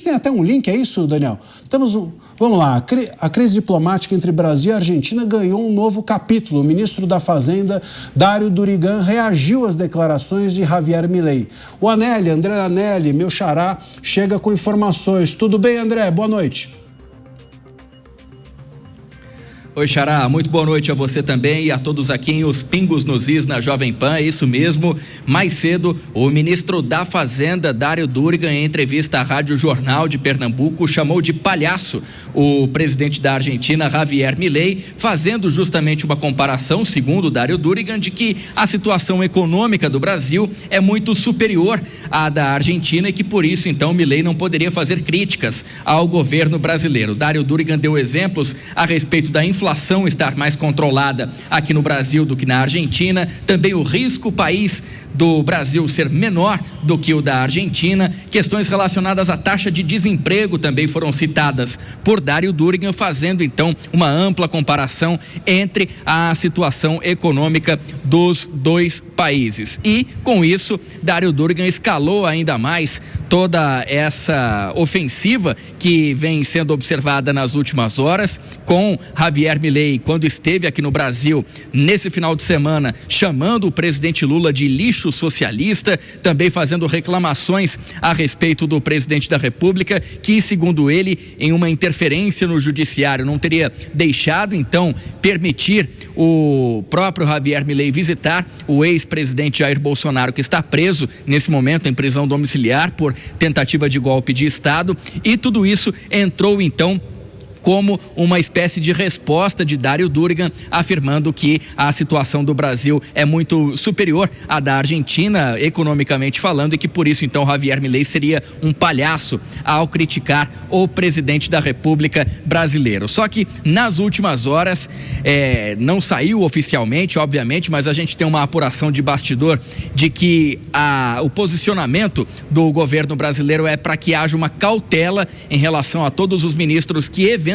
tem até um link, é isso, Daniel? Vamos lá, a crise diplomática entre Brasil e Argentina ganhou um novo capítulo. O ministro da Fazenda, Dário Durigan, reagiu às declarações de Javier Milei. O André Anelli, meu xará, chega com informações. Tudo bem, André? Boa noite. Oi, xará, muito boa noite a você também e a todos aqui em Os Pingos nos Is na Jovem Pan, é isso mesmo. Mais cedo, o ministro da Fazenda, Dário Durigan, em entrevista à Rádio Jornal de Pernambuco, chamou de palhaço o presidente da Argentina, Javier Milei, fazendo justamente uma comparação, segundo Dário Durigan, de que a situação econômica do Brasil é muito superior à da Argentina e que por isso, então, Milei não poderia fazer críticas ao governo brasileiro. Dário Durigan deu exemplos a respeito da inflação estar mais controlada aqui no Brasil do que na Argentina, também o risco país do Brasil ser menor do que o da Argentina, questões relacionadas à taxa de desemprego também foram citadas por Dário Durigan, fazendo então uma ampla comparação entre a situação econômica dos dois países. E com isso, Dário Durigan escalou ainda mais toda essa ofensiva que vem sendo observada nas últimas horas, com Javier Milei, quando esteve aqui no Brasil nesse final de semana, chamando o presidente Lula de lixo socialista, também fazendo reclamações a respeito do presidente da República, que, segundo ele, em uma interferência no judiciário, não teria deixado, então, permitir o próprio Javier Milei visitar o ex-presidente Jair Bolsonaro, que está preso nesse momento em prisão domiciliar por tentativa de golpe de Estado, e tudo isso entrou, então, como uma espécie de resposta de Dário Durigan, afirmando que a situação do Brasil é muito superior à da Argentina, economicamente falando, e que por isso, então, Javier Milei seria um palhaço ao criticar o presidente da República brasileiro. Só que nas últimas horas, não saiu oficialmente, obviamente, mas a gente tem uma apuração de bastidor de que o posicionamento do governo brasileiro é para que haja uma cautela em relação a todos os ministros que eventualmente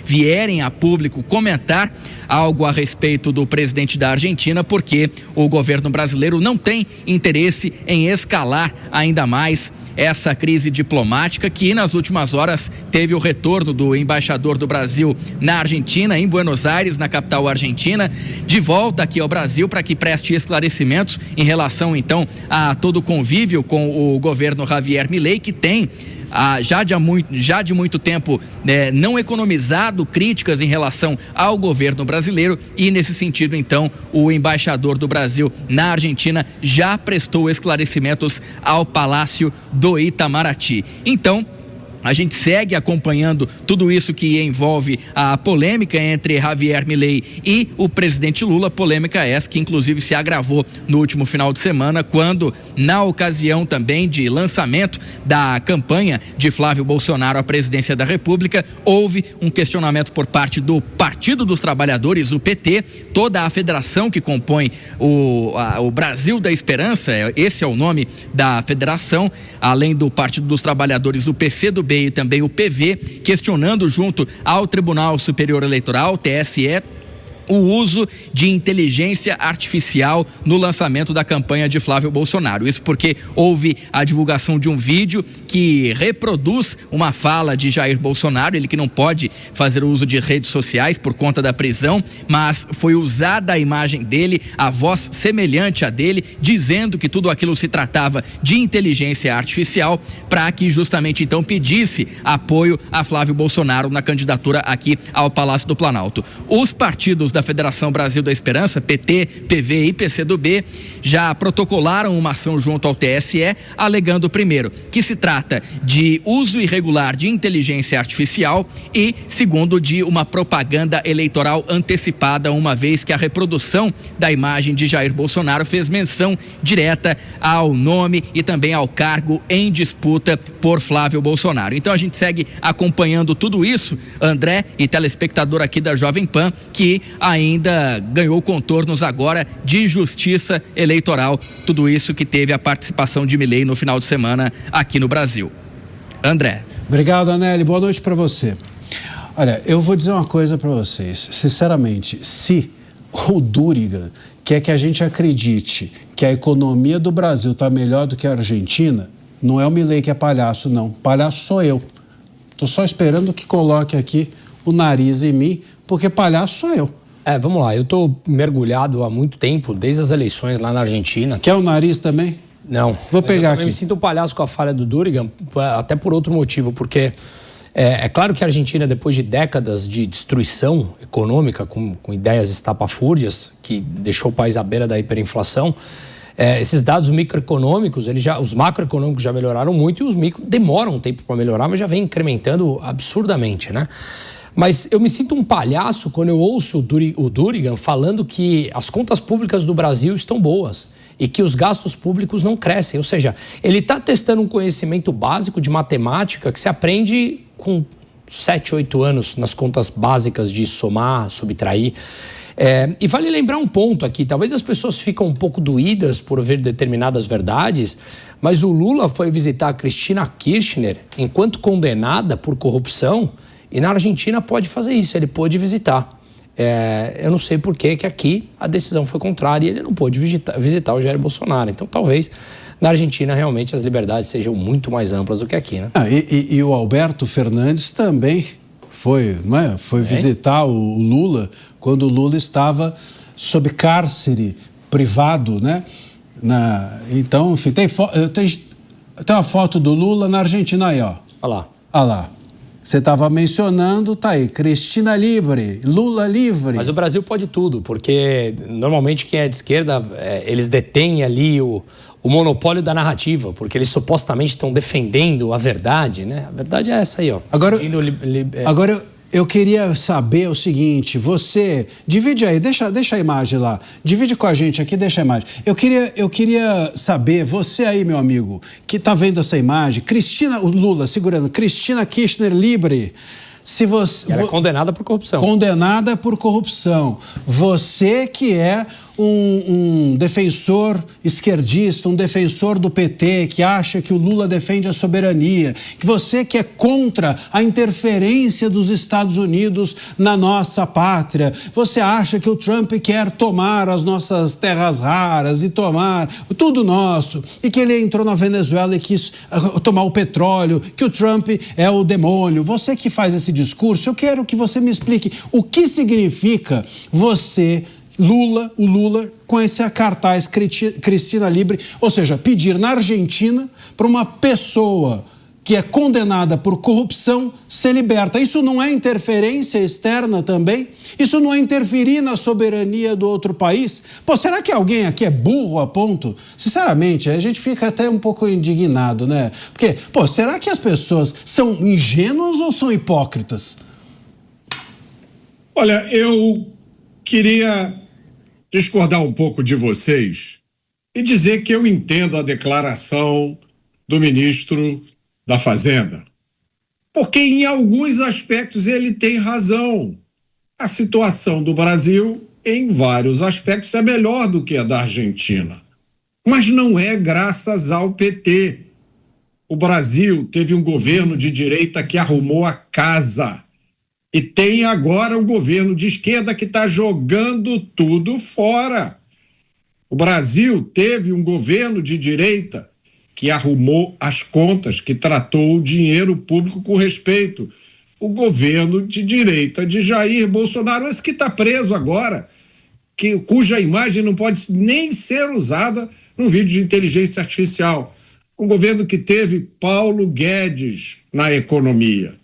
vierem a público comentar algo a respeito do presidente da Argentina, porque o governo brasileiro não tem interesse em escalar ainda mais essa crise diplomática, que nas últimas horas teve o retorno do embaixador do Brasil na Argentina, em Buenos Aires, na capital argentina, de volta aqui ao Brasil para que preste esclarecimentos em relação, então, a todo o convívio com o governo Javier Milei, que tem já de muito tempo não economizado críticas em relação ao governo brasileiro, e nesse sentido, então, o embaixador do Brasil na Argentina já prestou esclarecimentos ao Palácio do Itamaraty. Então, a gente segue acompanhando tudo isso que envolve a polêmica entre Javier Milei e o presidente Lula, polêmica essa que inclusive se agravou no último final de semana, quando, na ocasião também de lançamento da campanha de Flávio Bolsonaro à presidência da República, houve um questionamento por parte do Partido dos Trabalhadores, o PT, toda a federação que compõe o Brasil da Esperança, esse é o nome da federação, além do Partido dos Trabalhadores, o PCdoB e também o PV, questionando junto ao Tribunal Superior Eleitoral, TSE, o uso de inteligência artificial no lançamento da campanha de Flávio Bolsonaro. Isso porque houve a divulgação de um vídeo que reproduz uma fala de Jair Bolsonaro, ele que não pode fazer uso de redes sociais por conta da prisão, mas foi usada a imagem dele, a voz semelhante à dele, dizendo que tudo aquilo se tratava de inteligência artificial, para que justamente então pedisse apoio a Flávio Bolsonaro na candidatura aqui ao Palácio do Planalto. Os partidos da Federação Brasil da Esperança, PT, PV e PCdoB, já protocolaram uma ação junto ao TSE, alegando, primeiro, que se trata de uso irregular de inteligência artificial e, segundo, de uma propaganda eleitoral antecipada, uma vez que a reprodução da imagem de Jair Bolsonaro fez menção direta ao nome e também ao cargo em disputa por Flávio Bolsonaro. Então a gente segue acompanhando tudo isso, André e telespectador aqui da Jovem Pan, que ainda ganhou contornos agora de justiça eleitoral, tudo isso que teve a participação de Milei no final de semana aqui no Brasil. André. Obrigado, Anelli. Boa noite para você. Olha, eu vou dizer uma coisa para vocês. Sinceramente, se o Durigan quer que a gente acredite que a economia do Brasil está melhor do que a Argentina, Não é o Milei que é palhaço, não. Palhaço sou eu. Tô só esperando que coloque aqui o nariz em mim, porque palhaço sou eu. Vamos lá. Eu tô mergulhado há muito tempo, desde as eleições lá na Argentina. Quer o nariz também? Não. Vou pegar aqui. Eu me sinto um palhaço com a falha do Durigan, até por outro motivo, porque é claro que a Argentina, depois de décadas de destruição econômica, com ideias estapafúrdias, que deixou o país à beira da hiperinflação, esses dados microeconômicos, os macroeconômicos já melhoraram muito e os micro demoram um tempo para melhorar, mas já vem incrementando absurdamente, né? Mas eu me sinto um palhaço quando eu ouço o Durigan falando que as contas públicas do Brasil estão boas e que os gastos públicos não crescem. Ou seja, ele está testando um conhecimento básico de matemática que se aprende com 7, 8 anos nas contas básicas de somar, subtrair. E vale lembrar um ponto aqui, talvez as pessoas ficam um pouco doídas por ver determinadas verdades, mas o Lula foi visitar a Cristina Kirchner enquanto condenada por corrupção e na Argentina pode fazer isso, ele pôde visitar. Eu não sei por que aqui a decisão foi contrária e ele não pôde visitar o Jair Bolsonaro. Então talvez na Argentina realmente as liberdades sejam muito mais amplas do que aqui, né? E o Alberto Fernandes também foi, não é? Foi visitar o Lula quando o Lula estava sob cárcere privado, né? Então, enfim, tem uma foto do Lula na Argentina aí, ó. Olha lá. Olha lá. Você estava mencionando, tá aí, Cristina livre, Lula livre. Mas o Brasil pode tudo, porque normalmente quem é de esquerda, eles detêm ali o monopólio da narrativa, porque eles supostamente estão defendendo a verdade, né? A verdade é essa aí, ó. Agora eu queria saber o seguinte, você, divide aí, deixa a imagem lá, divide com a gente aqui, deixa a imagem. Eu queria saber, você aí, meu amigo, que tá vendo essa imagem, o Lula segurando, Cristina Kirchner livre, se você... Ela é condenada por corrupção. Condenada por corrupção. Você que é um defensor esquerdista, um defensor do PT, que acha que o Lula defende a soberania, que você que é contra a interferência dos Estados Unidos na nossa pátria, você acha que o Trump quer tomar as nossas terras raras e tomar tudo nosso, e que ele entrou na Venezuela e quis tomar o petróleo, que o Trump é o demônio. Você que faz esse discurso, eu quero que você me explique o que significa você... o Lula, com esse cartaz Cristina Livre, ou seja, pedir na Argentina para uma pessoa que é condenada por corrupção ser liberta. Isso não é interferência externa também? Isso não é interferir na soberania do outro país? Pô, será que alguém aqui é burro a ponto? Sinceramente, a gente fica até um pouco indignado, né? Porque, pô, será que as pessoas são ingênuas ou são hipócritas? Olha, eu queria discordar um pouco de vocês e dizer que eu entendo a declaração do ministro da Fazenda, porque em alguns aspectos ele tem razão. A situação do Brasil, em vários aspectos, é melhor do que a da Argentina, mas não é graças ao PT. O Brasil teve um governo de direita que arrumou a casa. E tem agora um governo de esquerda que está jogando tudo fora. O Brasil teve um governo de direita que arrumou as contas, que tratou o dinheiro público com respeito. O governo de direita de Jair Bolsonaro, esse que está preso agora, cuja imagem não pode nem ser usada num vídeo de inteligência artificial. Um governo que teve Paulo Guedes na economia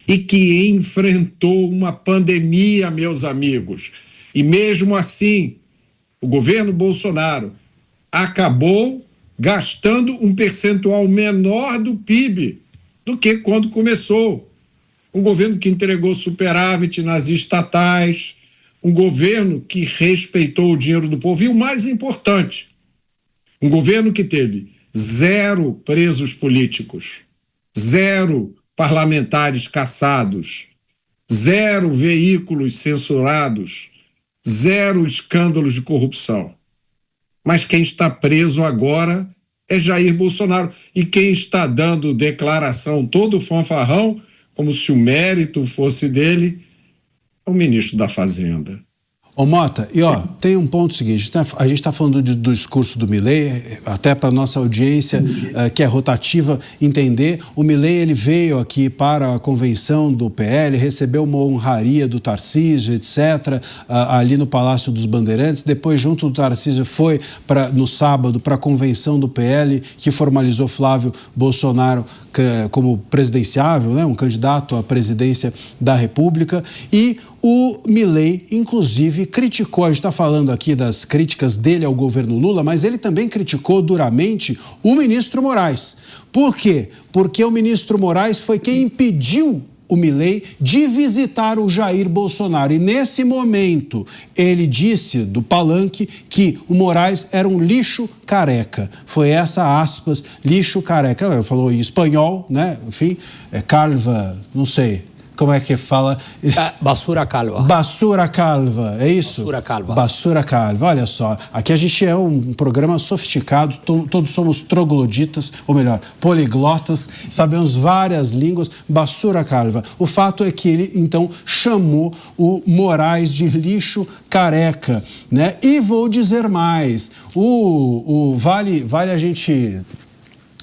e que enfrentou uma pandemia, meus amigos. E mesmo assim, o governo Bolsonaro acabou gastando um percentual menor do PIB do que quando começou. Um governo que entregou superávit nas estatais, um governo que respeitou o dinheiro do povo. E o mais importante, um governo que teve 0 presos políticos, 0 parlamentares caçados, 0 veículos censurados, 0 escândalos de corrupção. Mas quem está preso agora é Jair Bolsonaro. E quem está dando declaração todo fanfarrão, como se o mérito fosse dele, é o ministro da Fazenda. Ô Mota, e tem um ponto seguinte, a gente está falando do discurso do Milei, até para nossa audiência, que é rotativa, entender, o Milei ele veio aqui para a convenção do PL, recebeu uma honraria do Tarcísio, etc., ali no Palácio dos Bandeirantes, depois junto do Tarcísio foi no sábado para a convenção do PL, que formalizou Flávio Bolsonaro como presidenciável, né, um candidato à presidência da República, e o Milei, inclusive, criticou, a gente está falando aqui das críticas dele ao governo Lula, mas ele também criticou duramente o ministro Moraes. Por quê? Porque o ministro Moraes foi quem impediu o Milei de visitar o Jair Bolsonaro. E nesse momento, ele disse do palanque que o Moraes era um lixo careca. Foi essa aspas, lixo careca. Ele falou em espanhol, né? Enfim, calva, não sei. Como é que fala? Basura calva. Basura calva, é isso? Basura calva. Basura calva, olha só. Aqui a gente é um programa sofisticado, todos somos trogloditas, ou melhor, poliglotas, sabemos várias línguas. Basura calva. O fato é que ele, então, chamou o Moraes de lixo careca, né? E vou dizer mais, vale a gente,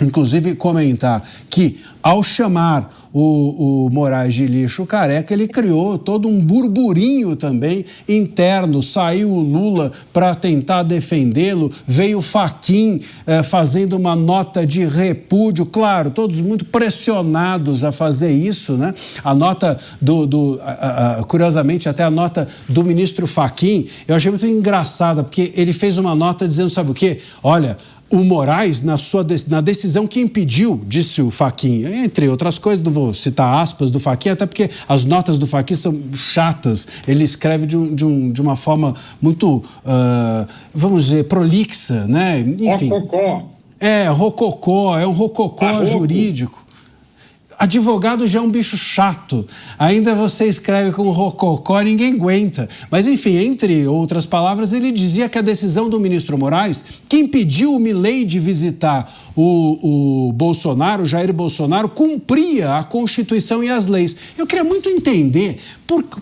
inclusive, comentar que, ao chamar o Moraes de lixo careca, ele criou todo um burburinho também interno. Saiu o Lula para tentar defendê-lo, veio o Fachin fazendo uma nota de repúdio, claro, todos muito pressionados a fazer isso, né? A nota curiosamente, até a nota do ministro Fachin, eu achei muito engraçada, porque ele fez uma nota dizendo, sabe o quê? Olha, o Moraes, na decisão que impediu, disse o Fachin, entre outras coisas, não vou citar aspas do Fachin, até porque as notas do Fachin são chatas, ele escreve de uma forma muito, vamos dizer, prolixa, né? Enfim, rococó. Rococó, é um rococó jurídico. Advogado já é um bicho chato, ainda você escreve com rococó, ninguém aguenta. Mas enfim, entre outras palavras, ele dizia que a decisão do ministro Moraes, que impediu o Milei de visitar o Bolsonaro, o Jair Bolsonaro, cumpria a Constituição e as leis. Eu queria muito entender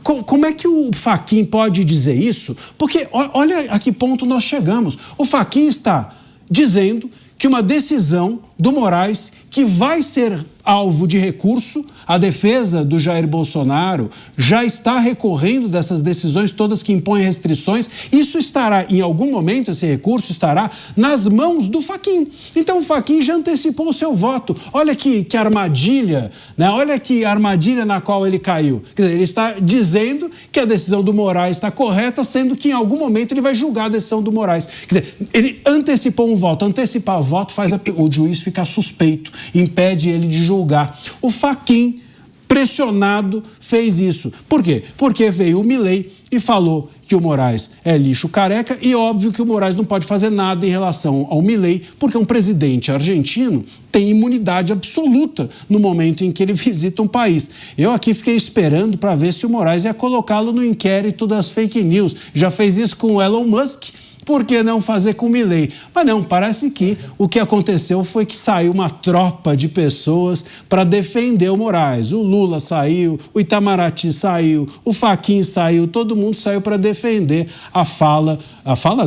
como é que o Fachin pode dizer isso, porque olha a que ponto nós chegamos. O Fachin está dizendo que uma decisão do Moraes, que vai ser alvo de recurso, a defesa do Jair Bolsonaro já está recorrendo dessas decisões todas que impõem restrições. Isso estará, em algum momento, esse recurso estará nas mãos do Fachin. Então o Fachin já antecipou o seu voto. Olha que armadilha, né? Olha que armadilha na qual ele caiu. Quer dizer, ele está dizendo que a decisão do Moraes está correta, sendo que em algum momento ele vai julgar a decisão do Moraes. Quer dizer, ele antecipou um voto. Antecipar o voto faz o juiz ficar suspeito, impede ele de julgar. O Fachin, pressionado, fez isso. Por quê? Porque veio o Milei e falou que o Moraes é lixo careca, e óbvio que o Moraes não pode fazer nada em relação ao Milei, porque um presidente argentino tem imunidade absoluta no momento em que ele visita um país. Eu aqui fiquei esperando para ver se o Moraes ia colocá-lo no inquérito das fake news. Já fez isso com o Elon Musk, por que não fazer com o Milei? Mas não, parece que o que aconteceu foi que saiu uma tropa de pessoas para defender o Moraes. O Lula saiu, o Itamaraty saiu, o Fachin saiu, todo mundo saiu para defender a fala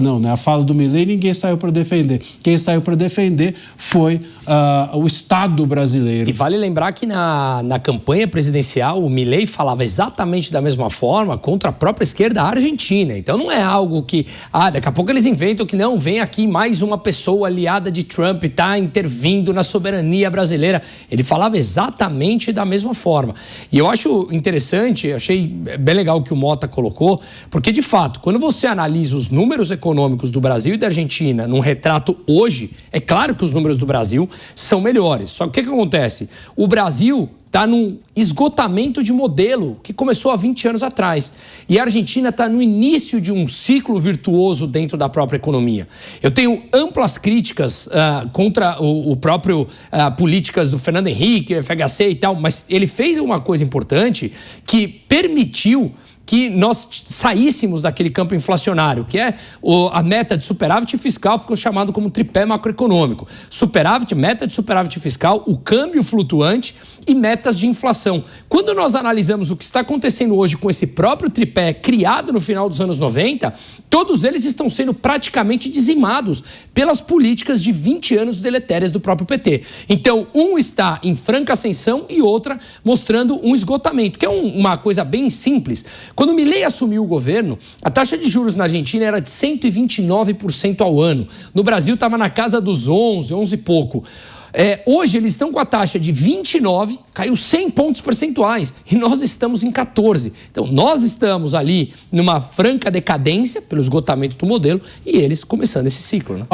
não, né? A fala do Milei ninguém saiu para defender. Quem saiu para defender foi o Estado brasileiro. E vale lembrar que na campanha presidencial o Milei falava exatamente da mesma forma contra a própria esquerda argentina. Então não é algo que, daqui a pouco eles inventam que não, vem aqui mais uma pessoa aliada de Trump, está intervindo na soberania brasileira. Ele falava exatamente da mesma forma. E eu acho interessante, achei bem legal o que o Mota colocou, porque de fato, quando você analisa os números econômicos do Brasil e da Argentina num retrato hoje, é claro que os números do Brasil são melhores. Só que o que acontece? O Brasil está num esgotamento de modelo que começou há 20 anos atrás. E a Argentina está no início de um ciclo virtuoso dentro da própria economia. Eu tenho amplas críticas contra o próprio políticas do Fernando Henrique, FHC e tal, mas ele fez uma coisa importante que permitiu que nós saíssemos daquele campo inflacionário, que é a meta de superávit fiscal, ficou chamado como tripé macroeconômico. Superávit, meta de superávit fiscal, o câmbio flutuante e metas de inflação. Quando nós analisamos o que está acontecendo hoje com esse próprio tripé criado no final dos anos 90, todos eles estão sendo praticamente dizimados pelas políticas de 20 anos deletérias do próprio PT. Então, um está em franca ascensão e outra mostrando um esgotamento, que é uma coisa bem simples. Quando o Milei assumiu o governo, a taxa de juros na Argentina era de 129% ao ano. No Brasil estava na casa dos 11 e pouco. Hoje eles estão com a taxa de 29, caiu 100 pontos percentuais e nós estamos em 14. Então nós estamos ali numa franca decadência pelo esgotamento do modelo e eles começando esse ciclo, né?